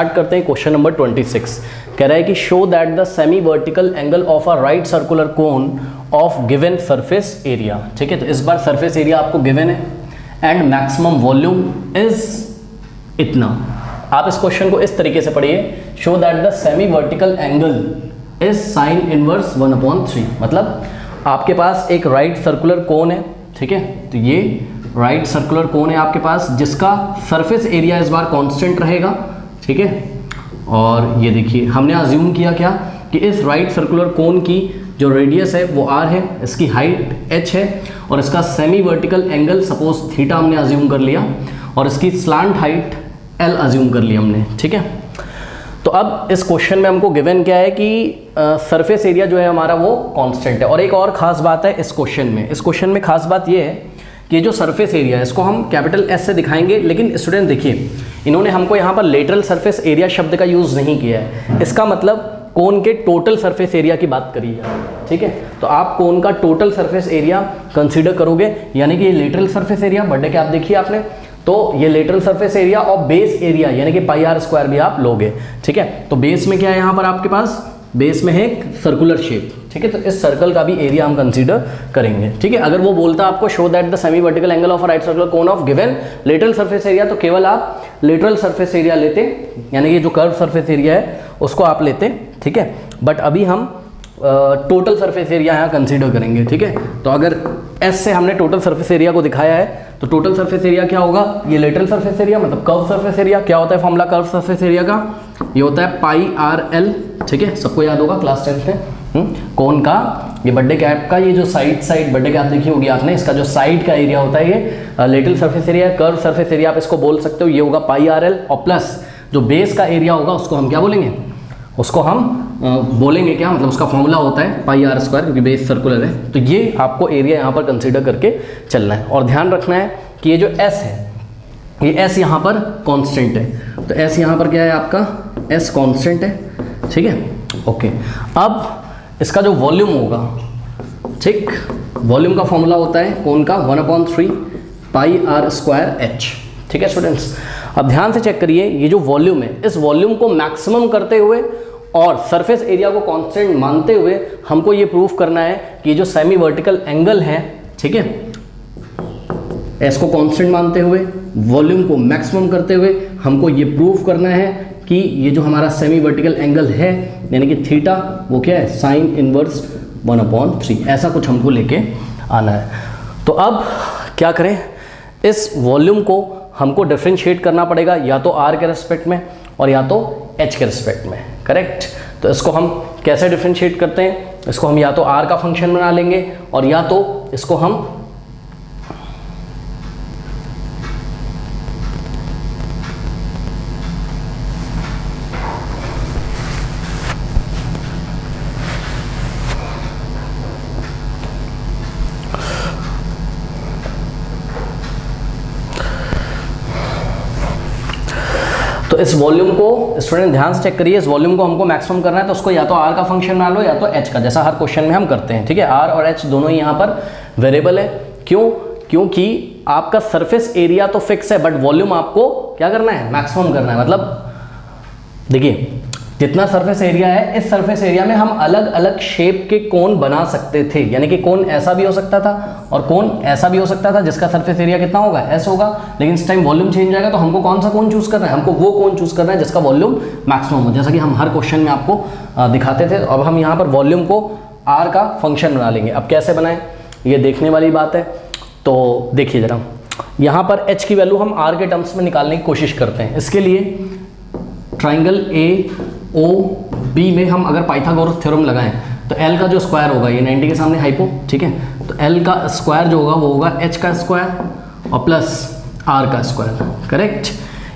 Start करते हैं question number 26। कह रहा है कि show that the semi vertical angle of a right circular cone of given surface area. ठीक है, तो इस बार सरफेस एरिया आपको गिवन है एंड मैक्सिमम वॉल्यूम इज इतना। आप इस क्वेश्चन को इस तरीके से पढ़िए, show that the semi vertical angle is sine inverse 1/3। मतलब आपके पास एक राइट सर्कुलर कोन है, ठीक है, तो ये राइट सर्कुलर कोन है आपके पास जिसका सरफेस एरिया इस बार कांस्टेंट रहेगा, ठीक है। और ये देखिए हमने अज्यूम किया क्या कि इस राइट सर्कुलर कोन की जो रेडियस है वो r है, इसकी हाइट h है और इसका semi vertical angle suppose theta हमने अज्यूम कर लिया और इसकी स्लांट हाइट l अज्यूम कर लिया हमने, ठीक है। तो अब इस क्वेश्चन में हमको गिवन क्या है कि सरफेस एरिया जो है हमारा वो कांस्टेंट है। और एक और ख़ास बात है इस क्वेश्चन में ख़ास बात ये है कि ये जो सरफेस एरिया है इसको हम कैपिटल S से दिखाएंगे, लेकिन स्टूडेंट देखिए इन्होंने हमको यहाँ पर लेटरल सरफेस एरिया शब्द का यूज़ नहीं किया है। इसका मतलब कोन के टोटल सरफेस एरिया की बात करी है, ठीक है। तो आप कोन का टोटल सरफेस एरिया कंसीडर करोगे, यानी कि ये लेटरल सरफेस एरिया बर्थडे के आप देखिए आपने, तो ये लेटरल सरफेस एरिया और बेस एरिया यानी कि πr² भी आप लोगे, ठीक है। तो बेस में क्या है यहाँ पर आपके पास, बेस में है एक सर्कुलर शेप, ठीक है, तो इस सर्कल का भी एरिया हम कंसीडर करेंगे, ठीक है। अगर वो बोलता आपको show that the semi vertical angle of right circular cone of given lateral surface area, तो केवल आप लेटरल सरफेस एरिया लेते, यानी कि जो कर्व सरफेस एरिया है उसको आप लेते, ठीक है। बट अभी हम टोटल सरफेस एरिया यहाँ कंसीडर करेंगे, ठीक है। तो अगर एस से हमने टोटल सरफेस एरिया को दिखाया है तो टोटल सरफेस एरिया क्या होगा, ये लेटरल सरफेस एरिया मतलब कर्व सरफेस एरिया। क्या होता है फॉर्मूला कर्व सरफेस एरिया का, ये होता है πrl, ठीक है, सबको याद होगा क्लास 10th में। कोन का ये बर्थडे कैप का ये जो साइड बर्थडे कैप देखी होगी आपने, इसका जो साइड का एरिया होता है ये lateral surface area, curve surface area आप इसको बोल सकते हो, ये होगा πrl और प्लस जो बेस का एरिया होगा उसको हम क्या बोलेंगे, उसको हम बोलेंगे क्या, मतलब उसका फॉर्मूला होता है πr² क्योंकि बेस सर्कुलर है। तो ये आपको एरिया यहाँ पर कंसीडर करके चलना है और ध्यान रखना है कि ये जो s है ये s यहाँ पर कांस्टेंट है, तो s यहाँ पर क्या है आपका, s कांस्टेंट है, ठीक है। ओके, अब इसका जो वॉल्यूम होगा, ठीक, वॉल्यूम का फॉर्मूला होता है कोन का 1/3 πr²h, ठीक है स्टूडेंट्स। अब ध्यान से चेक करिए, ये जो वॉल्यूम है इस वॉल्यूम को मैक्सिमम करते हुए और सरफेस एरिया को कांस्टेंट मानते हुए हमको ये प्रूफ करना है कि जो सेमी वर्टिकल एंगल है, ठीक है, एस को कांस्टेंट मानते हुए वॉल्यूम को मैक्सिमम करते हुए हमको ये प्रूफ करना है कि ये जो हमारा सेमी वर्टिकल एंगल है यानी कि थीटा वो क्या है, साइन इनवर्स 1/3, ऐसा कुछ हमको लेके आना है। तो अब क्या करें, इस वॉल्यूम को हमको डिफरेंशिएट करना पड़ेगा या तो r के रेस्पेक्ट में और या तो h के रेस्पेक्ट में, करेक्ट। तो इसको हम कैसे डिफरेंशिएट करते हैं, इसको हम या तो r का फंक्शन बना लेंगे और या तो इसको हम तो इस वॉल्यूम को स्टूडेंट ध्यान से चेक करिए, इस वॉल्यूम को हमको मैक्सिमम करना है तो उसको या तो r का फंक्शन बना लो या तो h का, जैसा हर क्वेश्चन में हम करते हैं, ठीक है। r और h दोनों ही यहाँ पर वेरिएबल है, क्यों, क्योंकि आपका सरफेस एरिया तो फिक्स है बट वॉल्यूम आपको क्या करना है, मैक्सिमम करना है। मतलब देखिए जितना सरफेस एरिया है इस सरफेस एरिया में हम अलग अलग शेप के कोन बना सकते थे, यानी कि कोन ऐसा भी हो सकता था और कोन ऐसा भी हो सकता था जिसका सरफेस एरिया कितना होगा, एस होगा। लेकिन इस टाइम वॉल्यूम चेंज आएगा तो हमको कौन सा कोन चूज करना है, हमको वो कोन चूज करना है जिसका वॉल्यूम मैक्सिमम हो, जैसा कि हम हर क्वेश्चन में आपको दिखाते थे। अब हम यहाँ पर वॉल्यूम को आर का फंक्शन बना लेंगे। अब कैसे बनाएं ये देखने वाली बात है, तो देखिए जरा यहाँ पर एच की वैल्यू हम आर के टर्म्स में निकालने की कोशिश करते हैं। इसके लिए ट्राइंगल AOB में हम अगर पाइथागोरस थ्योरम लगाएं तो L का जो स्क्वायर होगा, ये 90 के सामने हाइपो, ठीक है, तो L का स्क्वायर जो होगा वो होगा H का स्क्वायर और प्लस R का स्क्वायर, करेक्ट,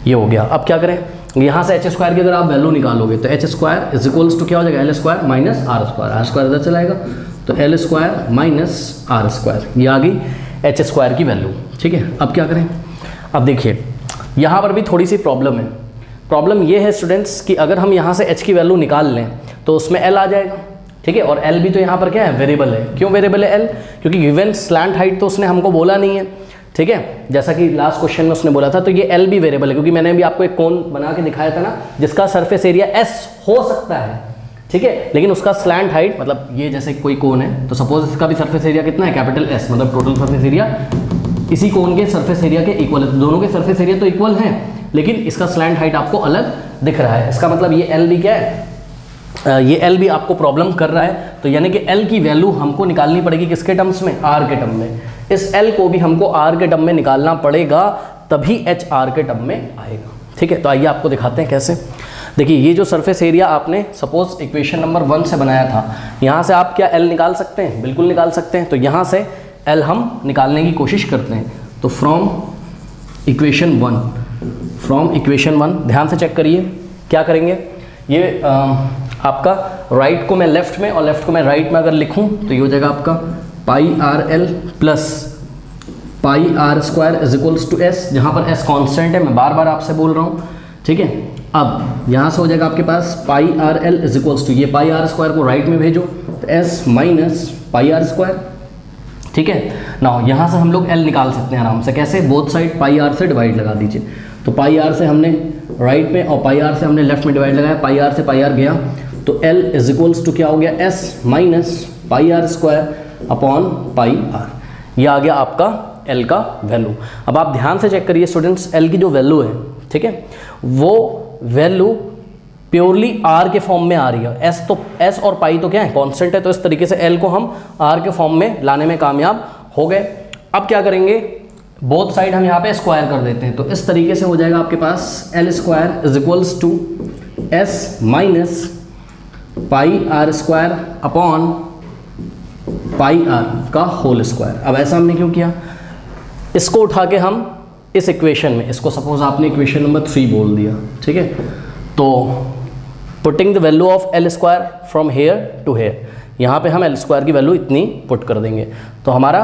ये हो गया। अब क्या करें, यहाँ से h² की अगर आप वैल्यू निकालोगे तो h² इज इक्वल्स टू क्या हो जाएगा, L² माइनस R² R² इधर चला आएगा तो L² माइनस R², ये आ गई h² की वैल्यू, ठीक है। अब क्या करें, अब देखिए यहाँ पर भी थोड़ी सी प्रॉब्लम है। प्रॉब्लम ये है स्टूडेंट्स कि अगर हम यहाँ से h की वैल्यू निकाल लें तो उसमें l आ जाएगा, ठीक है, और l भी तो यहाँ पर क्या है, वेरिएबल है। क्यों वेरिएबल है l, क्योंकि गिवन स्लैंट हाइट तो उसने हमको बोला नहीं है, ठीक है, जैसा कि लास्ट क्वेश्चन में उसने बोला था। तो ये एल भी वेरिएबल है, क्योंकि मैंने अभी आपको एक कोन बना के दिखाया था ना, जिसका सरफेस एरिया एस हो सकता है, ठीक है, लेकिन उसका स्लैंट हाइट, मतलब ये जैसे कोई कोन है तो सपोज इसका भी सरफेस एरिया कितना है, कैपिटल एस, मतलब टोटल सरफेस एरिया इसी कोन के सरफेस एरिया के इक्वल है। तो दोनों के सरफेस एरिया तो इक्वल हैं, लेकिन इसका स्लैंट हाइट आपको अलग दिख रहा है। इसका मतलब ये एल भी क्या है, ये एल भी आपको प्रॉब्लम कर रहा है। तो यानी कि एल की वैल्यू हमको निकालनी पड़ेगी किसके टर्म्स में, आर के टर्म में। इस एल को भी हमको आर के टर्म में निकालना पड़ेगा, तभी एच आर के टर्म में आएगा। ठीक है, तो आइए आपको दिखाते हैं कैसे। देखिए, ये जो सरफेस एरिया आपने सपोज इक्वेशन नंबर 1 से बनाया था, यहाँ से आप क्या एल निकाल सकते हैं, बिल्कुल निकाल सकते हैं। तो यहाँ से एल हम निकालने की कोशिश करते हैं। तो फ्रॉम इक्वेशन 1 ध्यान से चेक करिए क्या करेंगे। ये आपका राइट को मैं लेफ्ट में और लेफ्ट को मैं राइट में अगर लिखूं तो ये हो जाएगा आपका pi R L plus pi are square is equals to S, जहाँ पर एस कांस्टेंट है, मैं बार बार आपसे बोल रहा हूँ। ठीक है, अब यहाँ से हो जाएगा आपके पास pi R L is equals to, ये पाई आर स्क्वायर को राइट में भेजो तो S minus pi are square. ठीक है, ना यहाँ से हम लोग एल निकाल सकते हैं आराम से। कैसे, बोथ साइड पाई आर से डिवाइड लगा दीजिए। तो पाई आर से हमने राइट में और पाई आर से हमने लेफ्ट में डिवाइड लगाया, पाई आर से पाई आर गया तो एल इज इक्वल्स टू क्या हो गया, s minus pi are square upon pi r. ये आ गया आपका एल का वैल्यू। अब आप ध्यान से चेक करिए स्टूडेंट्स, एल की जो वैल्यू है, ठीक है, वो वैल्यू प्योरली आर के फॉर्म में आ रही है। एस तो एस और पाई तो क्या है, कांस्टेंट है, तो इस तरीके से एल को हम आर के फॉर्म में लाने में कामयाब हो गए। अब क्या करेंगे, बोथ साइड हम यहाँ पे स्क्वायर कर देते हैं। तो इस तरीके से हो जाएगा आपके पास L square is equals to S minus pi are square upon pi R का होल स्क्वायर। अब ऐसा हमने क्यों किया, इसको उठा के हम इस इक्वेशन में, इसको सपोज आपने इक्वेशन नंबर 3 बोल दिया। ठीक है, तो putting the value of l square from here to here, यहाँ पे हम एल स्क्वायर की वैल्यू इतनी पुट कर देंगे तो हमारा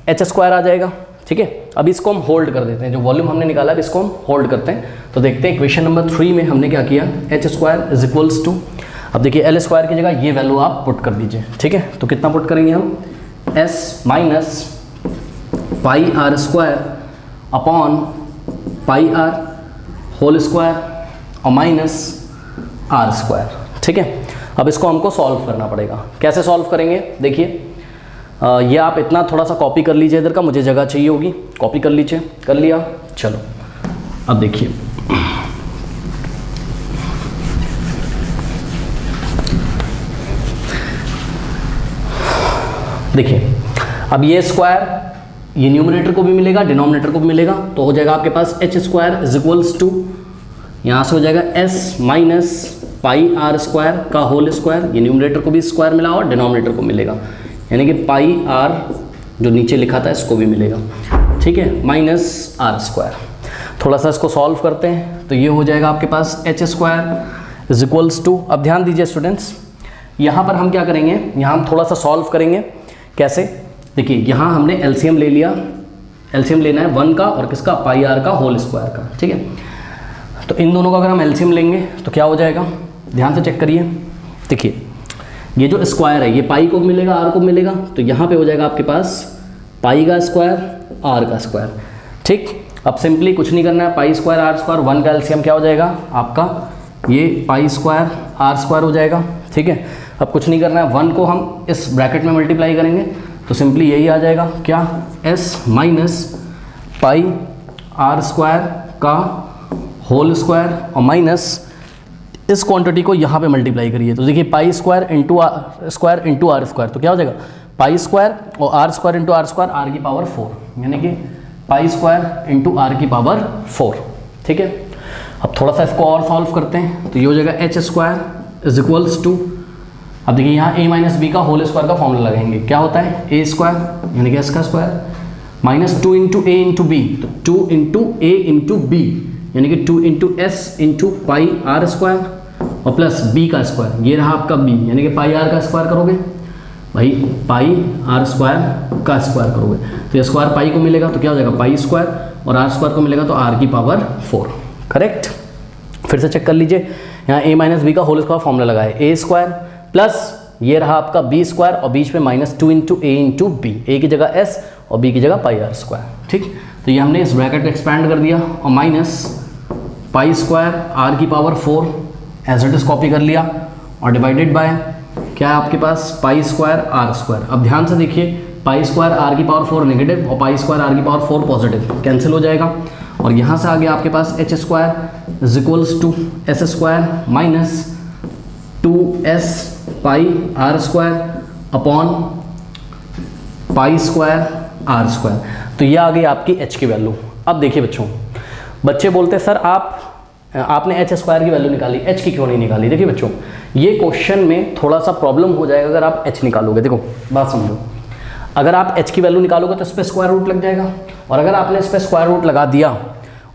एच स्क्वायर आ जाएगा। ठीक है, अब इसको हम होल्ड कर देते हैं, जो वॉल्यूम हमने निकाला है इसको हम होल्ड करते हैं। तो देखते हैं इक्वेशन नंबर 3 में हमने क्या किया, h square is equals to, अब देखिए एल स्क्वायर की जगह ये वैल्यू आप पुट कर दीजिए। ठीक है, तो कितना पुट करेंगे हम, s minus pi are square upon pi r whole square और माइनस आर स्क्वायर। ठीक है, अब इसको हमको सॉल्व करना पड़ेगा। कैसे सॉल्व करेंगे, देखिए ये आप इतना थोड़ा सा कॉपी कर लीजिए, इधर का मुझे जगह चाहिए होगी, कॉपी कर लीजिए। कर लिया, चलो अब देखिए अब ये स्क्वायर ये न्यूमरेटर को भी मिलेगा, डिनोमिनेटर को भी मिलेगा, तो हो जाएगा आपके पास H square is equals to, यहाँ से हो जाएगा S minus pi are square का होल स्क्वायर, ये न्यूमरेटर को भी स्क्वायर मिला और डिनोमिनेटर को मिलेगा, यानी कि पाई आर जो नीचे लिखा था इसको भी मिलेगा। ठीक है, माइनस आर स्क्वायर। थोड़ा सा इसको सॉल्व करते हैं तो ये हो जाएगा आपके पास H square is equals to, अब ध्यान दीजिए स्टूडेंट्स, यहाँ पर हम क्या करेंगे, यहाँ हम थोड़ा सा सॉल्व करेंगे। कैसे, देखिए यहाँ हमने एलसीएम ले लिया, एलसीएम लेना है 1 का और किसका, पाई आर का होल स्क्वायर का। ठीक है, तो इन दोनों का अगर हम एलसीएम लेंगे तो क्या हो जाएगा, ध्यान से चेक करिए। देखिए ये जो स्क्वायर है ये पाई को मिलेगा, आर को मिलेगा, तो यहाँ पे हो जाएगा आपके पास पाई का स्क्वायर आर का स्क्वायर। ठीक, अब सिंपली कुछ नहीं करना है, पाई स्क्वायर आर स्क्वायर, 1 का एलसीएम क्या हो जाएगा आपका, ये पाई स्क्वायर आर स्क्वायर हो जाएगा। ठीक है, अब कुछ नहीं करना है, 1 को हम इस ब्रैकेट में मल्टीप्लाई करेंगे तो सिंपली यही आ जाएगा क्या, s minus pi are square का होल स्क्वायर और माइनस इस क्वांटिटी को यहाँ पे मल्टीप्लाई करिए। तो देखिए pi square into are square, तो क्या हो जाएगा, पाई स्क्वायर और r square into are square, are की पावर 4, यानी कि पाई स्क्वायर इंटू आर की पावर 4। ठीक है, अब थोड़ा सा इसको और सॉल्व करते हैं तो ये हो जाएगा h square is equals to, अब देखिए यहाँ a माइनस बी का होल स्क्वायर का फॉर्मूला लगाएंगे, क्या होता है ए स्क्वायर यानी कि एस का square minus 2 into a into b, तो 2 इंटू ए इंटू बी यानी कि 2 into s into pi are square और प्लस बी का स्क्वायर, ये रहा आपका बी यानी कि पाई आर का स्क्वायर करोगे भाई, पाई आर स्क्वायर का स्क्वायर करोगे तो ये स्क्वायर पाई को मिलेगा तो क्या हो जाएगा पाई स्क्वायर और आर स्क्वायर को मिलेगा तो आर की पावर 4। करेक्ट, फिर से चेक कर लीजिए, यहाँ a माइनस बी का होल स्क्वायर फॉर्मूला लगाए, ए स्क्वायर प्लस ये रहा आपका बी स्क्वायर और बीच में minus 2 into a into B, ए की जगह एस और बी की जगह पाई आर स्क्वायर। ठीक, तो ये हमने इस ब्रैकेट को एक्सपैंड कर दिया और माइनस पाई स्क्वायर आर की power 4 as it is copy कर लिया और डिवाइडेड बाय क्या है आपके पास पाई स्क्वायर आर स्क्वायर। अब ध्यान से देखिए, पाई स्क्वायर आर की पावर 4 नेगेटिव और पाई स्क्वायर आर की पावर 4 पॉजिटिव, कैंसिल हो जाएगा और यहाँ से आगे आपके पास H square is equals to S square minus 2s pi are square upon pi square are square. तो ये आ गई आपकी h की वैल्यू। अब देखिए बच्चे बोलते हैं सर आपने एच स्क्वायर की वैल्यू निकाली, h की क्यों नहीं निकाली। देखिए बच्चों, ये क्वेश्चन में थोड़ा सा प्रॉब्लम हो जाएगा अगर आप h निकालोगे। देखो बात समझो, अगर आप h की वैल्यू निकालोगे तो इस पर स्क्वायर रूट लग जाएगा और अगर आपने इस पर स्क्वायर रूट लगा दिया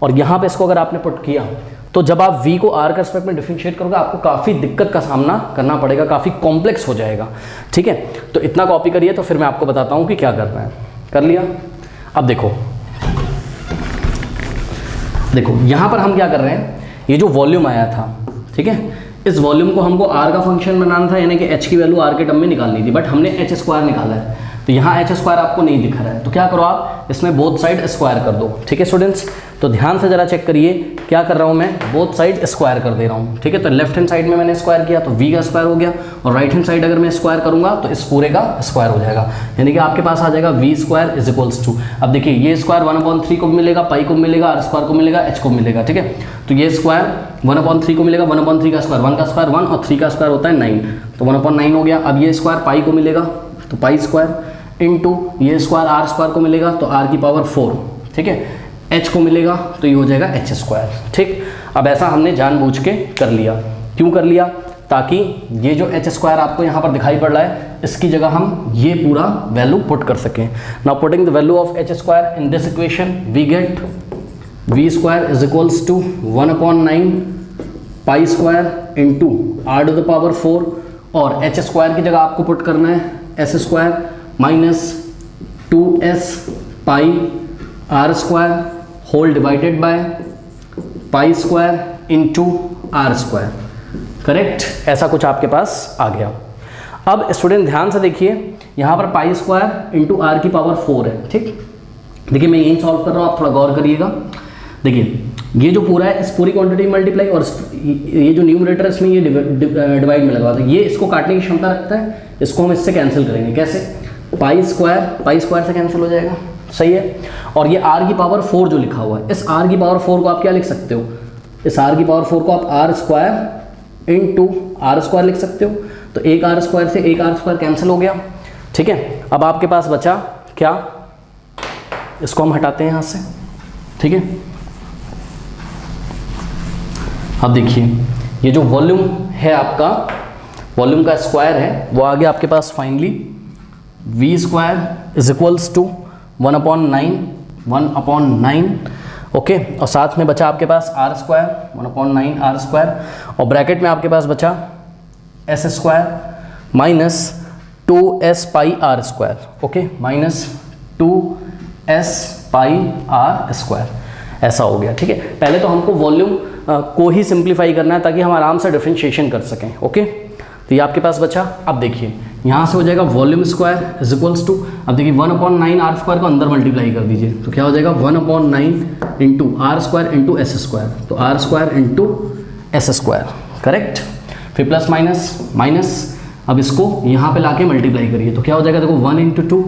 और यहाँ पे इसको अगर आपने पुट किया तो जब आप v को r के रिस्पेक्ट में डिफरेंशिएट करोगे आपको काफ़ी दिक्कत का सामना करना पड़ेगा, काफ़ी कॉम्प्लेक्स हो जाएगा। ठीक है, तो इतना कॉपी करिए तो फिर मैं आपको बताता हूँ कि क्या करना है। कर लिया। अब देखो यहाँ पर हम क्या कर रहे हैं, ये जो वॉल्यूम आया था, ठीक है, इस वॉल्यूम को हमको r का फंक्शन बनाना था, यानी कि h की वैल्यू r के टर्म में निकालनी थी, बट हमने h स्क्वायर निकाला है तो यहाँ h स्क्वायर आपको नहीं दिख रहा है, तो क्या करो आप इसमें बोथ साइड स्क्वायर कर दो। ठीक है स्टूडेंट्स, तो ध्यान से जरा चेक करिए क्या कर रहा हूँ मैं, बोथ साइड स्क्वायर कर दे रहा हूँ। ठीक है, तो लेफ्ट हैंड साइड में मैंने स्क्वायर किया तो v का स्क्वायर हो गया और राइट हैंड साइड अगर मैं स्क्वायर करूँगा तो इस पूरे का स्क्वायर हो जाएगा, यानी कि आपके पास आ जाएगा v square is equals to. अब देखिए ये स्क्वायर 1/3 को मिलेगा, पाई को मिलेगा, आर स्क्वायर को मिलेगा, h को मिलेगा। ठीक है, तो ये स्क्वायर 1/3 को मिलेगा, 1/3 का स्क्वायर 1 का स्क्वायर 1 और 3 का स्क्वायर होता है 9, तो 1/9 हो गया। अब ये स्क्वायर पाई को मिलेगा तो पाई स्क्वायर इनटू ये स्क्वायर आर स्क्वायर को मिलेगा तो आर की पावर 4। ठीक है, h को मिलेगा तो ये हो जाएगा h स्क्वायर। ठीक, अब ऐसा हमने जानबूझ के कर लिया। क्यों कर लिया, ताकि ये जो h स्क्वायर आपको यहाँ पर दिखाई पड़ रहा है इसकी जगह हम ये पूरा वैल्यू पुट कर सकें। Now putting the value of h square in this equation we get v square is equals to 1/9 pi square into r to the power 4 और h स्क्वायर की जगह आपको पुट करना है s square minus 2s pi are square whole divided by pi square into are square. Correct, ऐसा कुछ आपके पास आ गया। अब स्टूडेंट ध्यान से देखिए, यहाँ पर पाई स्क्वायर इंटू आर की पावर 4 है। ठीक, देखिए मैं यही सॉल्व कर रहा हूँ, आप थोड़ा गौर करिएगा। देखिए ये जो पूरा है इस पूरी क्वांटिटी मल्टीप्लाई और ये जो न्यूमरेटर है इसमें ये डिवाइड में लगा हुआ है, ये इसको काटने की क्षमता रखता है, इसको हम इससे कैंसिल करेंगे। कैसे, पाई स्क्वायर से कैंसिल हो जाएगा, सही है। और ये r की पावर 4 जो लिखा हुआ है, इस r की पावर 4 को आप क्या लिख सकते हो, इस r की पावर 4 को आप r square into are square लिख सकते हो। तो एक r स्क्वायर से एक r स्क्वायर कैंसिल हो गया। ठीक है, अब आपके पास बचा क्या, इसको हम हटाते हैं यहाँ से। ठीक है, अब देखिए ये जो वॉल्यूम है आपका, वॉल्यूम का स्क्वायर है वो आ गया आपके पास finally v square is equals to 1/9 okay, और साथ में बचा आपके पास r स्क्वायर 1/9 r स्क्वायर और ब्रैकेट में आपके पास बचा s square minus 2s pi r square. Okay, minus 2s pi r square, ऐसा हो गया। ठीक है, पहले तो हमको वॉल्यूम को ही सिंप्लीफाई करना है ताकि हम आराम से डिफरेंशिएशन कर सकें। ओके, तो ये आपके पास बचा। अब देखिए यहाँ से हो जाएगा volume square is equals to, अब देखिए 1/9 आर स्क्वायर को अंदर मल्टीप्लाई कर दीजिए तो क्या हो जाएगा 1/9 into are square into S square, तो R square into S square. Correct, फिर प्लस माइनस माइनस, अब इसको यहाँ पे लाके मल्टीप्लाई करिए तो क्या हो जाएगा, देखो 1 इंटू 2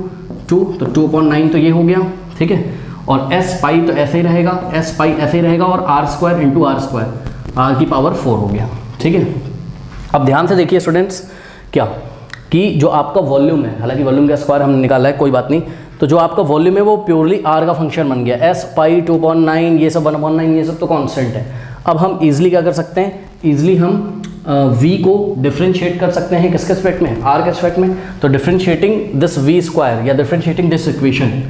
तो 2/9 तो ये हो गया। ठीक है, और एस पाई तो ऐसे ही रहेगा, एस पाई ऐसे ही रहेगा और r square into are square are की पावर 4 हो गया। ठीक है, अब ध्यान से देखिए स्टूडेंट्स क्या कि जो आपका वॉल्यूम है, हालांकि वॉल्यूम का स्क्वायर हमने निकाला है कोई बात नहीं, तो जो आपका वॉल्यूम है वो प्योरली आर का फंक्शन बन गया। एस पाई 2/9 ये सब 1/9 ये सब तो कांस्टेंट है। अब हम इजीली क्या कर सकते हैं, इजीली हम v को डिफरेंशिएट कर सकते हैं किसके रिस्पेक्ट में, r के रिस्पेक्ट में। तो डिफरेंशिएटिंग दिस v स्क्वायर या डिफरेंशिएटिंग दिस इक्वेशन,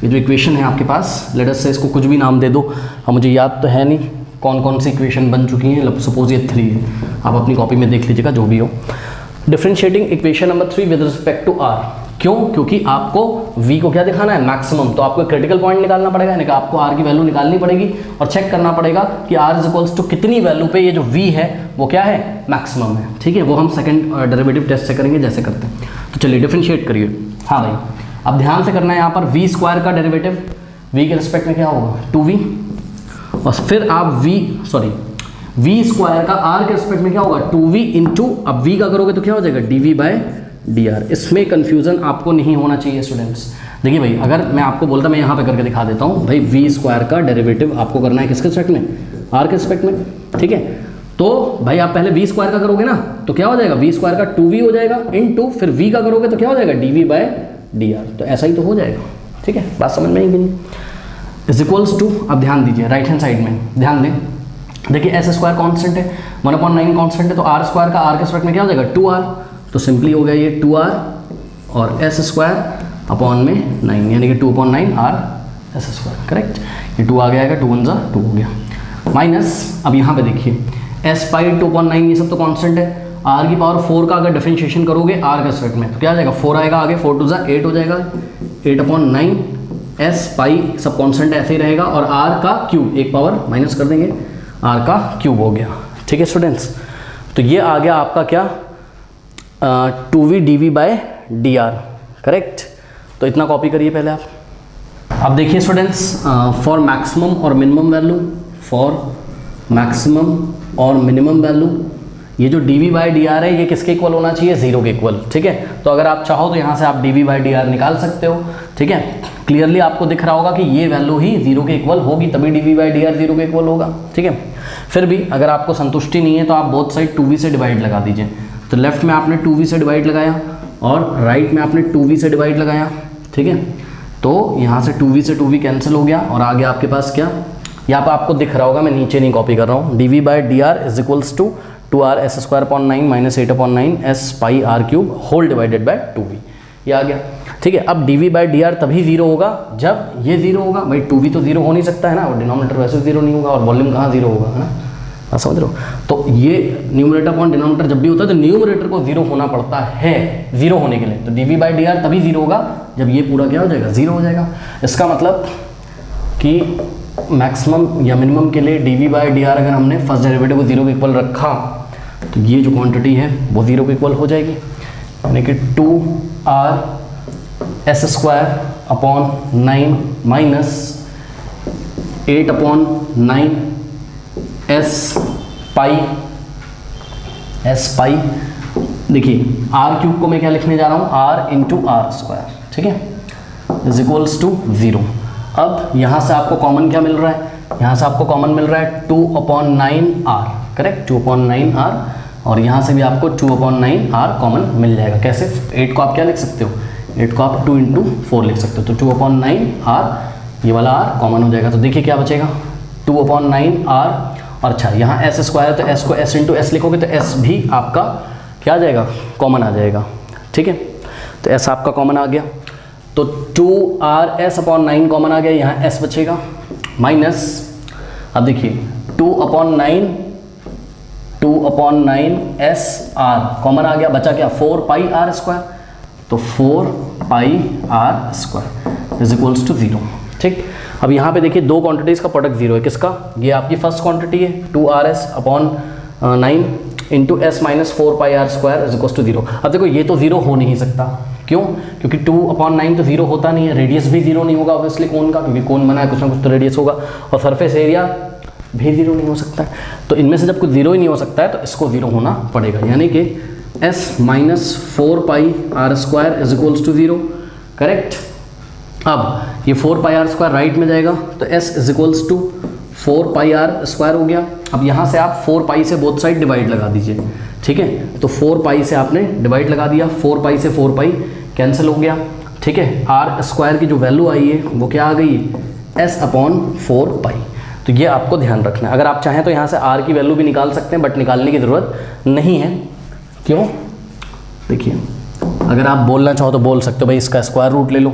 ये जो इक्वेशन है आपके पास, लेट अस से इसको कुछ भी नाम दे दो, अब मुझे याद तो है नहीं कौन कौन सी इक्वेशन बन चुकी हैं, सपोज ये 3 है, आप अपनी कॉपी में देख लीजिएगा जो भी हो। Differentiating equation number 3 with respect to r, क्यों, क्योंकि आपको v को क्या दिखाना है, मैक्सिमम, तो आपको क्रिटिकल पॉइंट निकालना पड़ेगा, यानी कि आपको r की वैल्यू निकालनी पड़ेगी और चेक करना पड़ेगा कि r इज इक्वल्स टू कितनी वैल्यू पे ये जो v है वो क्या है, मैक्सिमम है। ठीक है, वो हम सेकंड डेरिवेटिव टेस्ट से करेंगे जैसे करते हैं। तो चलिए डिफरेंशिएट करिए। हाँ भाई, अब ध्यान से करना है यहाँ पर v स्क्वायर का डेरिवेटिव, v के रिस्पेक्ट में क्या होगा 2v, और फिर आप v स्क्वायर का r के रिस्पेक्ट में क्या होगा 2v इंटू, अब v का करोगे तो क्या हो जाएगा dv/dr। इसमें कंफ्यूजन आपको नहीं होना चाहिए स्टूडेंट्स। देखिए भाई, अगर मैं आपको बोलता, मैं यहाँ पे करके दिखा देता हूँ भाई, v स्क्वायर का डेरिवेटिव आपको करना है किसके रिस्पेक्ट में, r के रिस्पेक्ट में, ठीक है। तो भाई आप पहले v स्क्वायर का करोगे ना तो क्या हो जाएगा, v स्क्वायर का 2v हो जाएगा इंटू, फिर v का करोगे तो क्या हो जाएगा dv/dr। तो ऐसा ही तो हो जाएगा, ठीक है, बात समझ में आई कि नहीं। इज इक्वल्स टू, अब ध्यान दीजिए राइट हैंड साइड में ध्यान दें, देखिए एस स्क्वायर कॉन्स्टेंट है, 1/9 कॉन्स्टेंट है, तो आर स्क्वायर का आर के रिस्पेक्ट में क्या हो जाएगा 2r, तो सिंपली हो गया ये 2r और एस स्क्वायर अपॉन में 9, यानी कि 2/9 r एस स्क्वायर, करेक्ट। ये 2 आ गया, 2 1 जा 2 हो गया, माइनस, अब यहाँ पे देखिए एस पाई 2/9 ये सब तो कांस्टेंट है, r की पावर 4 का अगर डिफरेंशिएशन करोगे r के रिस्पेक्ट में तो क्या आ जाएगा 4 आएगा आगे, 4 2 जा 8 हो जाएगा, 8/9 एस पाई सब कांस्टेंट ऐसे ही रहेगा, और r का क्यूब, एक पावर माइनस कर देंगे, r का क्यूब हो गया, ठीक है स्टूडेंट्स। तो ये आ गया आपका क्या 2v dv/dr, करेक्ट। तो इतना कॉपी करिए पहले आप। अब देखिए स्टूडेंट्स, फॉर मैक्सिमम और मिनिमम वैल्यू, फॉर मैक्सिमम और मिनिमम वैल्यू, ये जो dv/dr है ये किसके इक्वल होना चाहिए, 0 के इक्वल, ठीक है। तो अगर आप चाहो तो यहाँ से आप dv/dr निकाल सकते हो, ठीक है। क्लियरली आपको दिख रहा होगा कि ये वैल्यू ही 0 के इक्वल होगी, तभी dv/dr 0 के इक्वल होगा, ठीक है। फिर भी अगर आपको संतुष्टि नहीं है तो आप बोथ साइड 2v से डिवाइड लगा दीजिए। तो लेफ्ट में आपने 2v से डिवाइड लगाया और राइट में आपने 2v से डिवाइड लगाया, ठीक है। तो यहाँ से 2v से 2v कैंसिल हो गया और आगे आपके पास क्या, यहाँ पर आपको दिख रहा होगा, मैं नीचे नहीं कॉपी कर रहा हूँ, dv/dr is equals to 2r s square upon 9 minus 8/9 s pi r cube whole divided by 2v, ये आ गया, ठीक है। अब dv/dr तभी 0 होगा जब ये 0 होगा, भाई 2v तो 0 हो नहीं सकता है ना, और डिनोमिनेटर वैसे 0 नहीं होगा, और वॉल्यूम कहाँ 0 होगा, है ना, आप समझ रहे हो। तो ये न्यूमरेटर अपॉन डिनोमिनेटर जब भी होता है तो न्यूमरेटर को 0 होना पड़ता है 0 होने के लिए, तो dv/dr तभी 0 होगा जब ये पूरा क्या हो जाएगा 0 हो जाएगा। इसका मतलब कि मैक्सिमम या मिनिमम के लिए dv/dr अगर हमने फर्स्ट डेरिवेटिव को 0 के इक्वल रखा तो ये जो क्वांटिटी है वो 0 के इक्वल हो जाएगी, यानी कि 2r s square upon 9 minus 8/9 s पाई, देखिए r क्यूब को मैं क्या लिखने जा रहा हूँ r इंटू r स्क्वायर, ठीक है, इज इक्वल्स टू 0। अब यहाँ से आपको कॉमन क्या मिल रहा है, यहाँ से आपको कॉमन मिल रहा है 2/9r, करेक्ट, 2/9r, और यहाँ से भी आपको 2/9r कॉमन मिल जाएगा। कैसे, 8 को आप क्या लिख सकते हो, 8 को आप 2 इंटू 4 लिख सकते हो, तो 2/9r ये वाला r कॉमन हो जाएगा। तो देखिए क्या बचेगा 2/9r, और अच्छा यहाँ s स्क्वायर है तो s को s इंटू s लिखोगे तो s भी आपका क्या आ जाएगा कॉमन आ जाएगा, ठीक है। तो s आपका कॉमन आ गया, तो 2r/s/9 कॉमन आ गया, यहाँ s बचेगा, माइनस, अब देखिए 2/9 कॉमन आ गया, बचा क्या 4πr स्क्वायर, तो 4πr² इज इक्वल्स टू 0, ठीक। अब यहाँ पे देखिए दो क्वांटिटीज का प्रोडक्ट 0 है, किसका, ये आपकी फर्स्ट क्वांटिटी है 2r/s/9 into s minus 4πr² is equals to 0। अब देखो ये तो 0 हो नहीं सकता, क्यों, क्योंकि 2/9 तो 0 होता नहीं है, रेडियस भी 0 नहीं होगा ऑब्वियसली कोन का, क्योंकि कोन बना है कुछ ना कुछ तो रेडियस होगा, और सरफेस एरिया भी 0 नहीं हो सकता है। तो इनमें से जब कुछ 0 ही नहीं हो सकता है तो इसको 0 होना पड़ेगा, यानी कि s minus 4πr² is equals to 0, correct. अब ये 4πr² राइट में जाएगा तो s is equals to 4πr² हो गया। अब यहाँ से आप 4π से बोथ साइड डिवाइड लगा दीजिए, ठीक है, तो 4π से आपने डिवाइड लगा दिया, 4π से 4π कैंसिल हो गया, ठीक है। r² की जो वैल्यू आई है वो क्या आ गई, s/4π। तो ये आपको ध्यान रखना है। अगर आप चाहें तो यहाँ से r की वैल्यू भी निकाल सकते हैं, बट निकालने की ज़रूरत नहीं है, क्यों, देखिए अगर आप बोलना चाहो तो बोल सकते हो भाई इसका स्क्वायर रूट ले लो,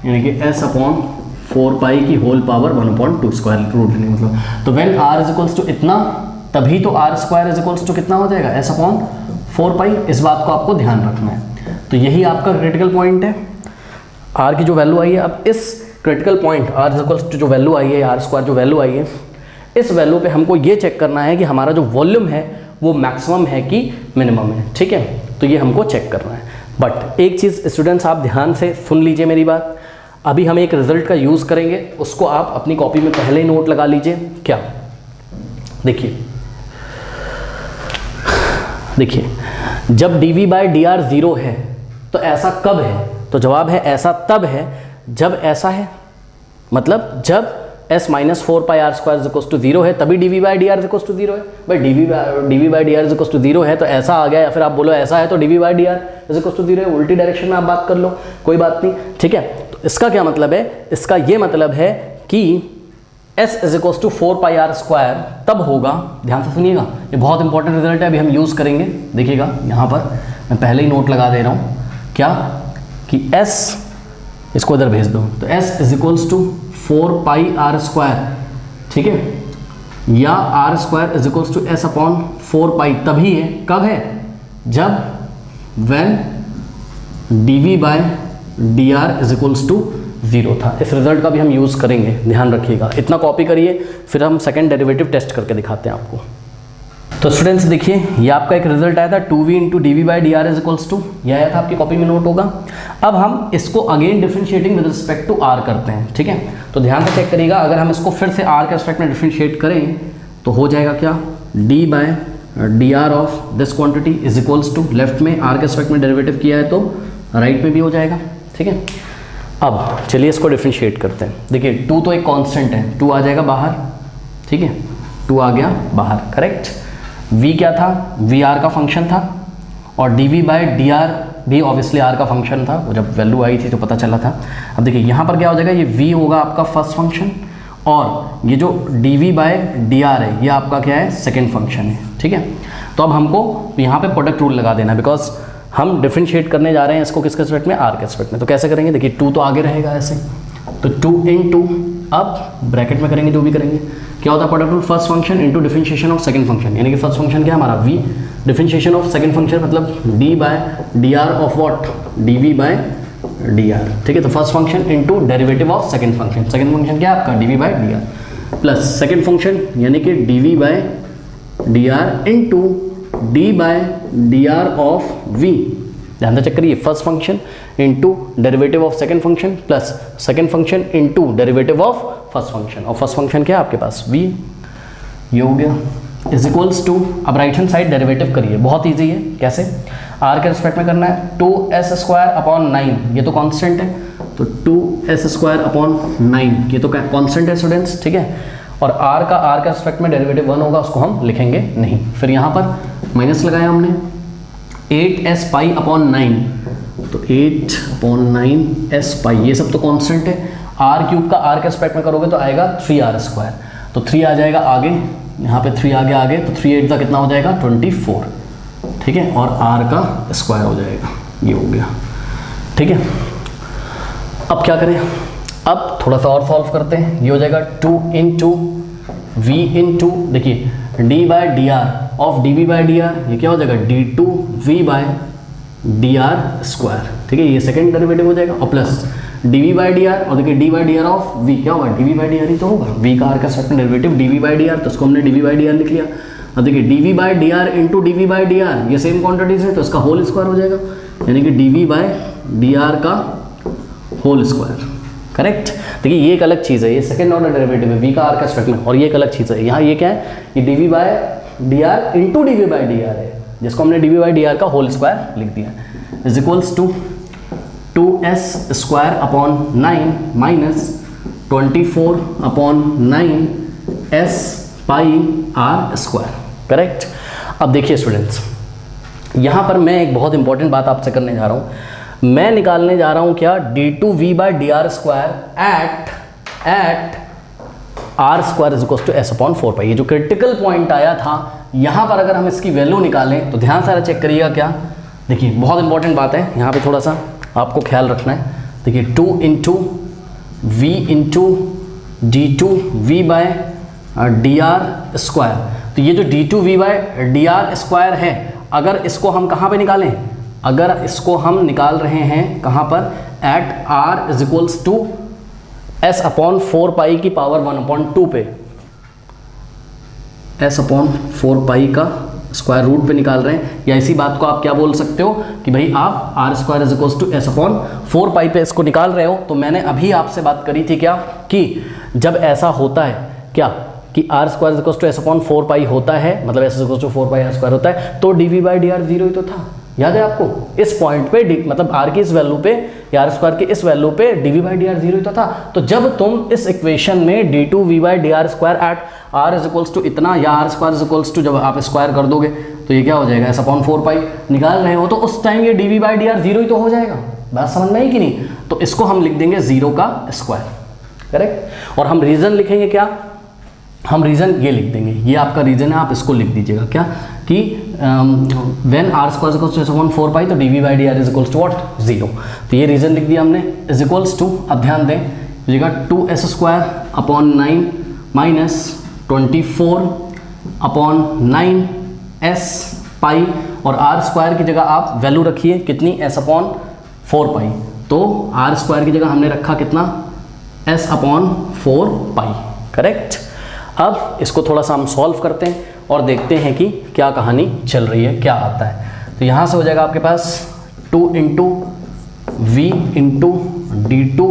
यानी कि s/4π की होल पावर 1/2 स्क्वायर रूट लेने मतलब। तो when r is equals to इतना, तभी तो r² इज इक्वल्स टू कितना हो जाएगा s/4π। इस बात को आपको ध्यान रखना है। तो यही आपका क्रिटिकल पॉइंट है, r की जो वैल्यू आई है। अब इस critical point r is equals to जो वैल्यू आई है, r² जो वैल्यू आई है, इस वैल्यू पे हमको ये चेक करना है कि हमारा जो वॉल्यूम है वो मैक्सिमम है कि मिनिमम है, ठीक है। तो ये हमको चेक करना है। बट एक चीज़ स्टूडेंट्स आप ध्यान से सुन लीजिए मेरी बात, अभी हम एक रिजल्ट का यूज़ करेंगे, उसको आप अपनी कॉपी में पहले ही नोट लगा लीजिए। क्या, देखिए जब dv बाई डी आर 0 है तो ऐसा कब है, तो जवाब है ऐसा तब है जब ऐसा है, मतलब जब s minus 4 pi are square equal to 0 है तभी dv by D r equal to 0 है। भाई dv by D r equal to 0 है तो ऐसा आ गया, या फिर आप बोलो ऐसा है तो dv by D r equal to 0 है, उल्टी डायरेक्शन में आप बात कर लो, कोई बात नहीं, ठीक है। तो इसका क्या मतलब है, इसका ये मतलब है कि s is equal to 4 pi are square तब होगा, ध्यान से सुनिएगा, ये बहुत इंपॉर्टेंट रिजल्ट है, अभी हम यूज़ करेंगे, देखिएगा यहाँ पर मैं पहले ही नोट लगा दे रहा हूँ, क्या कि s, इसको इधर भेज दो, तो s is equals to 4 pi are square, ठीक है, या R square is equals to s upon 4 pi तभी है, कब है, जब when dv by D R is equals to 0 था। इस रिजल्ट का भी हम यूज़ करेंगे, ध्यान रखिएगा, इतना कॉपी करिए, फिर हम सेकंड डेरिवेटिव टेस्ट करके दिखाते हैं आपको। तो स्टूडेंट्स देखिए, ये आपका एक रिजल्ट आया था 2v into D V by D R is equals to, यह आया था, आपकी कॉपी में नोट होगा। अब हम इसको again differentiating with respect to r करते हैं, ठीक है। तो ध्यान से चेक करिएगा, अगर हम इसको फिर से r के रिस्पेक्ट में डिफरेंशिएट करें तो हो जाएगा क्या, d by D R of this quantity is equals to, left में r के रिस्पेक्ट में डेरिवेटिव किया है तो राइट में भी हो जाएगा, ठीक है। अब चलिए इसको डिफरेंशिएट करते हैं। देखिए 2 तो एक कांस्टेंट है, 2 आ जाएगा बाहर, ठीक है, 2 आ गया बाहर, करेक्ट। v क्या था, वी आर का फंक्शन था, और dv बाय डी आर भी ऑब्वियसली r का फंक्शन था, वो जब वैल्यू आई थी तो पता चला था। अब देखिए यहाँ पर क्या हो जाएगा, ये v होगा आपका फर्स्ट फंक्शन, और ये जो dv बाय डी आर है ये आपका क्या है, सेकेंड फंक्शन है, ठीक है। तो अब हमको यहाँ पे प्रोडक्ट रूल लगा देना, बिकॉज हम डिफरेंशिएट करने जा रहे हैं इसको किसके रिस्पेक्ट में, r के रिस्पेक्ट में। तो कैसे करेंगे, देखिए 2 तो आगे रहेगा ऐसे, तो 2 इंटू, अब ब्रैकेट में करेंगे जो भी करेंगे, क्या होता है product rule, first function into differentiation of second function, यानी कि फर्स्ट फंक्शन क्या है हमारा v, differentiation of second function मतलब d by D R of what, dv by D R, ठीक है। तो first function into derivative of second function, second function क्या है आपका dv by D R, plus second function यानी कि dv by D R into d by D R of v, ध्यान से चेक करिए, first function into derivative of second function plus second function into derivative of first function, और first function क्या है आपके पास v, ये हो गया, इज इक्वल्स टू, अब राइट हैंड साइड डेरिवेटिव करिए, बहुत ईजी है, कैसे, r के रिस्पेक्ट में करना है, 2s स्क्वायर अपॉन 9, ये तो कांस्टेंट है, तो 2s स्क्वायर अपॉन 9 ये तो कांस्टेंट है स्टूडेंट्स, ठीक है। और r के रिस्पेक्ट में डेरिवेटिव 1 होगा, उसको हम लिखेंगे नहीं, फिर यहाँ पर माइनस लगाया हमने, 8s पाई अपॉन 9, तो 8 अपॉन 9s पाई, ये सब तो कांस्टेंट है, r क्यूब का r के रिस्पेक्ट में करोगे तो आएगा 3r स्क्वायर, तो 3 आ जाएगा आगे, यहाँ पे 3 आगे, तो 3 8 का कितना हो जाएगा 24, ठीक है, और r का स्क्वायर हो जाएगा, ये हो गया, ठीक है। अब क्या करें, अब थोड़ा सा और सॉल्व करते हैं, ये हो जाएगा 2 इंटू v इंटू, देखिए d by D R of dv by D R, ये क्या हो जाएगा d2v by D R square, ठीक है, ये सेकंड डेरिवेटिव हो जाएगा, और plus dv by D R, और देखिए d by D R of v क्या होगा, dv बाय डी आर ही तो होगा, v का r का second derivative dv by D R, तो इसको हमने dv बाय डी आर लिख लिया। अब देखिए dv by D R into dv by D R, ये सेम क्वांटिटीज है तो इसका होल स्क्वायर हो जाएगा, यानी कि dv बाय डी आर का होल स्क्वायर, करेक्ट। देखिए ये एक अलग चीज़ है, ये सेकंड ऑर्डर डेरिवेटिव है v का r का रिस्पेक्ट में, और ये एक अलग चीज़ है, यहाँ ये क्या है, ये dv by D R into dv by D R है, जिसको हमने dv बाय डी आर का होल स्क्वायर लिख दिया, is equals to 2s square upon 9 minus 24 upon 9s pi r square, correct. अब देखिए स्टूडेंट्स, यहाँ पर मैं एक बहुत इंपॉर्टेंट बात आपसे करने जा रहा हूँ, मैं निकालने जा रहा हूँ क्या, d2v by D R square at R square is equal to S upon 4 pi. ये जो क्रिटिकल पॉइंट आया था, यहाँ पर अगर हम इसकी वैल्यू निकालें तो ध्यान से चेक करिएगा, क्या, देखिए बहुत इंपॉर्टेंट बात है, यहाँ पे थोड़ा सा आपको ख्याल रखना है। देखिए 2 into V into D two V by D R square, तो ये जो d2v by D R square है, अगर इसको हम कहाँ पे निकालें, अगर इसको हम निकाल रहे हैं कहाँ पर, at r is equals to s upon 4 pi की पावर 1/2 पे, s अपॉन 4 पाई का स्क्वायर रूट पे निकाल रहे हैं, या इसी बात को आप क्या बोल सकते हो कि भाई आप R square is equals to S upon 4 pi पे इसको निकाल रहे हो। तो मैंने अभी आपसे बात करी थी क्या कि जब ऐसा होता है क्या कि R square is equals to S upon 4 pi होता है, मतलब S is equals to 4 pi are square होता है, तो D V by D R 0 ही तो था, याद है आपको। इस पॉइंट पे मतलब आर की इस वैल्यू पे या आर स्क्वायर की इस वैल्यू पे D V by D R 0 ही तो था। तो जब तुम इस इक्वेशन में D two V by D R square at R is equals to इतना या R square is equals to जब आप स्क्वायर कर दोगे तो ये क्या हो जाएगा, एस अपॉन 4 पाई निकाल रहे हो, तो उस टाइम ये D V by D R 0 ही तो हो जाएगा। बात समझ में आई कि नहीं? तो इसको हम लिख देंगे 0 का स्क्वायर, करेक्ट। और हम रीजन लिखेंगे क्या, हम रीजन ये लिख देंगे, ये आपका रीजन है, आप इसको लिख दीजिएगा क्या कि when R square is equals to S upon 4 pi तो D V by D R is equals to what 0। तो ये रीजन लिख दिया हमने, इज इक्वल्स टू, अब ध्यान दें लीजिएगा 2s square upon 9 minus 24 upon 9s पाई, और आर स्क्वायर की जगह आप वैल्यू रखिए कितनी, s अपॉन 4 पाई। तो आर स्क्वायर की जगह हमने रखा कितना, s अपॉन 4 पाई, करेक्ट। अब इसको थोड़ा सा हम सॉल्व करते हैं और देखते हैं कि क्या कहानी चल रही है, क्या आता है। तो यहाँ से हो जाएगा आपके पास 2 into V into D two,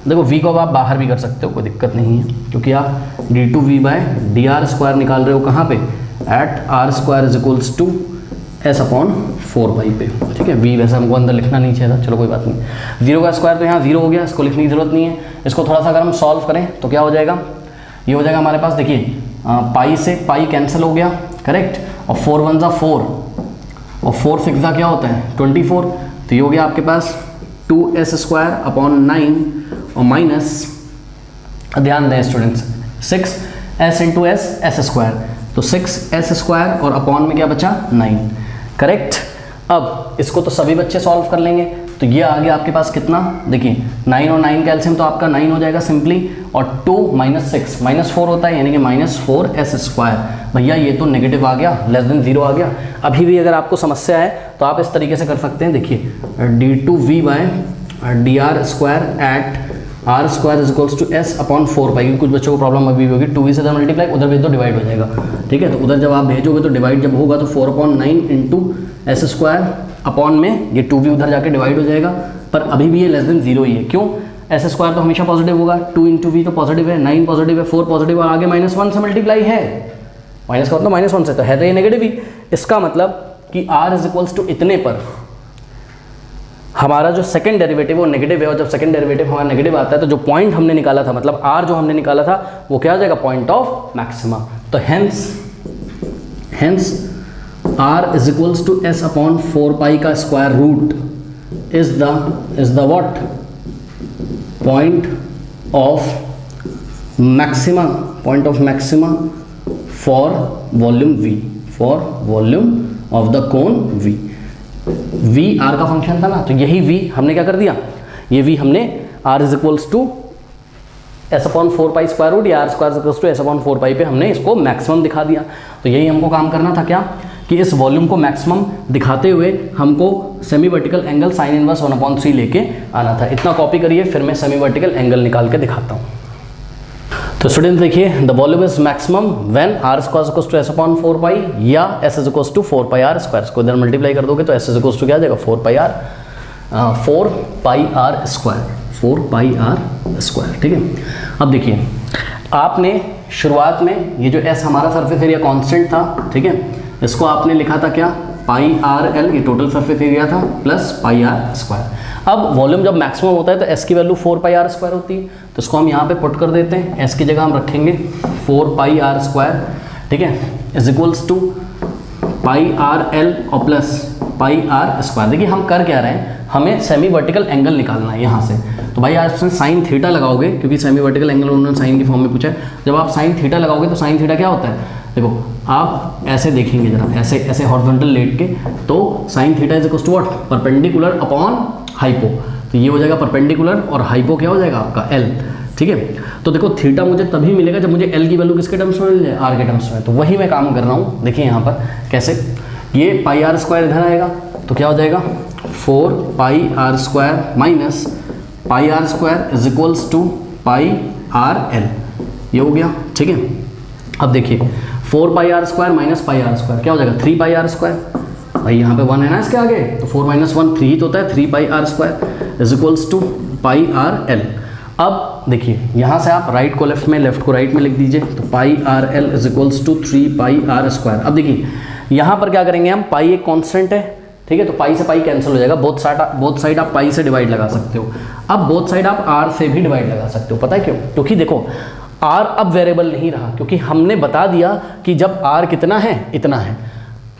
देखो v को अब आप बाहर भी कर सकते हो, कोई दिक्कत नहीं है, क्योंकि आप D two V by D R square निकाल रहे हो कहाँ पे, at R square is equals to S upon 4 pi पे, ठीक है। v वैसे हमको अंदर लिखना नहीं चाहिए था, चलो कोई बात नहीं। 0 का स्क्वायर तो यहाँ 0 हो गया, इसको लिखने की जरूरत नहीं है। इसको थोड़ा सा अगर हम सॉल्व करें तो क्या हो जाएगा, ये हो जाएगा हमारे पास, देखिए पाई से पाई कैंसिल हो गया, करेक्ट, और 4 1 जा 4 और 4 6 जा क्या होता है 24, तो ये हो गया आपके पास 2s स्क्वायर अपॉन 9 और माइनस, ध्यान दें students, 6s into S square, तो 6s स्क्वायर और अपॉन में क्या बचा 9, करेक्ट। अब इसको तो सभी बच्चे सॉल्व कर लेंगे, तो ये आ गया आपके पास कितना, देखिए 9 और 9 कैल्शियम तो आपका 9 हो जाएगा सिंपली, और 2 माइनस 6 माइनस 4 होता है, यानी कि माइनस 4s स्क्वायर। भैया ये तो नेगेटिव आ गया, लेस देन 0 आ गया। अभी भी अगर आपको समस्या है तो आप इस तरीके से कर सकते हैं, देखिए D two V by D R square at R square is equals to S upon 4 pi, कुछ बच्चों को प्रॉब्लम अभी भी होगी, 2v से इधर मल्टीप्लाई, उधर भेज दो डिवाइड हो जाएगा, ठीक है। तो उधर जब आप भेजोगे तो डिवाइड जब होगा तो 4 upon 9 into S square upon में ये 2v उधर जाके डिवाइड हो जाएगा, पर अभी भी ये लेस देन 0 ही है। क्यों, एस स्क्वायर तो हमेशा पॉजिटिव होगा, 2 इंटू वी तो पॉजिटिव है, 9 पॉजिटिव है, 4 पॉजिटिव और आगे -1 से मल्टीप्लाई है, माइनस का मतलब -1 से, तो है तो ये नेगेटिव ही। इसका मतलब कि r इज इक्वल्स टू इतने पर हमारा जो सेकंड डेरिवेटिव वो नेगेटिव है, और जब सेकंड डेरिवेटिव हमारा नेगेटिव आता है तो जो पॉइंट हमने निकाला था, मतलब r जो हमने निकाला था वो क्या हो जाएगा, पॉइंट ऑफ मैक्सिमा। तो hence r is equals to s upon 4 pi का square root is the what, point of maxima for volume v, for volume of the cone v। v r का फंक्शन था ना, तो यही v हमने क्या कर दिया, ये v हमने r is equals to S upon 4 pi square root या R square equals to S upon 4 pi पे हमने इसको मैक्सिमम दिखा दिया। तो यही हमको काम करना था क्या, कि इस वॉल्यूम को मैक्सिमम दिखाते हुए हमको semi vertical angle sine inverse 1/3 लेके आना था। इतना कॉपी करिए, फिर मैं सेमी वर्टिकल एंगल निकाल के दिखाता हूँ। तो स्टूडेंट्स देखिए, the volume is maximum when R square equals to S upon 4 pi या S is equals to 4 pi are square. इसको इधर मल्टीप्लाई कर दोगे तो एस इज इक्वल्स टू क्या आ जाएगा, 4 पाई आर स्क्वायर, ठीक है। अब देखिए, आपने शुरुआत में ये जो एस हमारा सरफेस एरिया कांस्टेंट था, ठीक है, इसको आपने लिखा था क्या, पाई आर एल, ये टोटल सरफेस एरिया था, प्लस पाई आर स्क्वायर। अब वॉल्यूम जब मैक्सिमम होता है तो एस की वैल्यू 4 पाई आर स्क्वायर होती है, तो इसको हम यहाँ पे पुट कर देते हैं, एस की जगह हम रखेंगे 4 पाई आर स्क्वायर, ठीक है, is equals to pi R L और प्लस पाई आर स्क्वायर। देखिए हम कर क्या रहे हैं, हमें सेमी वर्टिकल एंगल निकालना है यहाँ से। तो भाई आप इसमें साइन थीटा लगाओगे, क्योंकि सेमी वर्टिकल एंगल उन्होंने साइन की फॉर्म में पूछा है। जब आप साइन थीटा लगाओगे तो साइन थीटा क्या होता है, देखो आप ऐसे देखेंगे जरा, ऐसे ऐसे हॉरिजॉन्टल लेट के, तो sine theta is equals to what, perpendicular upon hypo. तो ये हो जाएगा परपेंडिकुलर और हाइपो क्या हो जाएगा आपका एल, ठीक है। तो देखो थीटा मुझे तभी मिलेगा जब मुझे एल की वैल्यू किसके टर्म्स में मिल जाए, आर के टर्म्स में। तो वही मैं काम कर रहा हूँ। देखिए यहाँ पर कैसे, ये पाई आर स्क्वायर इधर आएगा तो क्या हो जाएगा 4 pi are square minus pi are square is equals to pi R L, ये हो गया, ठीक है। अब देखिए 4 pi are square minus pi are square क्या हो जाएगा 3 पाई आर स्क्वायर। भाई यहाँ पे 1 है ना इसके आगे, तो 4 माइनस 1 3 ही तो होता है, 3 pi are square is equals to pi R L. अब देखिए यहाँ से आप राइट को लेफ्ट में, लेफ्ट को राइट में लिख दीजिए, तो pi R L is equals to 3 pi are square. अब देखिए यहाँ पर क्या करेंगे हम, पाई एक कांस्टेंट है, ठीक है, तो पाई से पाई कैंसिल हो जाएगा, बोथ साइड आप पाई से डिवाइड लगा सकते हो। अब बोथ साइड आप आर से भी डिवाइड लगा सकते हो, पता है क्यों? क्योंकि देखो आर अब वेरिएबल नहीं रहा, क्योंकि हमने बता दिया कि जब आर कितना है इतना है,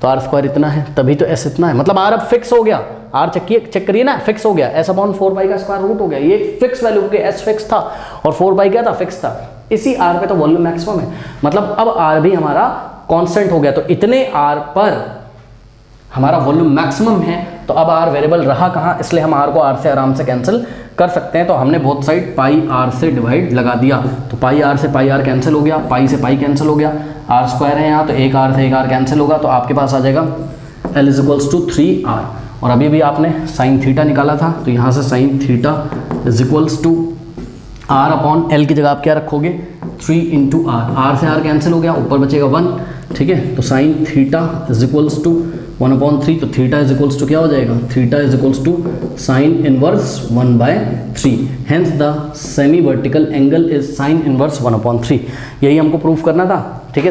तो आर स्क्वायर इतना है, तभी तो एस इतना है, मतलब आर अब फिक्स हो गया। आर चेक करिए ना, फिक्स हो गया, एस अपॉन 4 पाई का स्क्वायर रूट हो गया, ये फिक्स वैल्यू हो गया, एस फिक्स था और 4 पाई क्या था, फिक्स था। इसी आर पे तो वॉल्यूम मैक्सिमम है, मतलब अब आर भी हमारा कांस्टेंट हो गया, तो इतने आर पर हमारा वॉल्यूम मैक्सिमम है। तो अब आर वेरिएबल रहा कहाँ, इसलिए हम आर को आर से आराम से कैंसिल कर सकते हैं। तो हमने बोथ साइड पाई आर से डिवाइड लगा दिया, तो पाई आर से पाई आर कैंसिल हो गया, पाई से पाई कैंसिल हो गया, आर स्क्वायर है यहाँ, तो एक आर से एक आर कैंसिल होगा, तो आपके पास आ जाएगा L is equals to 3r। और अभी भी आपने साइन थीटा निकाला था, तो यहाँ से sine theta is equals to R upon L की जगह आप क्या रखोगे 3 इंटू आर, आर से आर कैंसिल हो गया, ऊपर बचेगा 1, ठीक है, तो sine theta is equals to 1/3, तो थीटा इज इक्वल्स टू क्या हो जाएगा, theta is equals to sine inverse 1/3, hence the semi vertical angle is sine inverse 1/3। यही हमको प्रूफ करना था, ठीक है।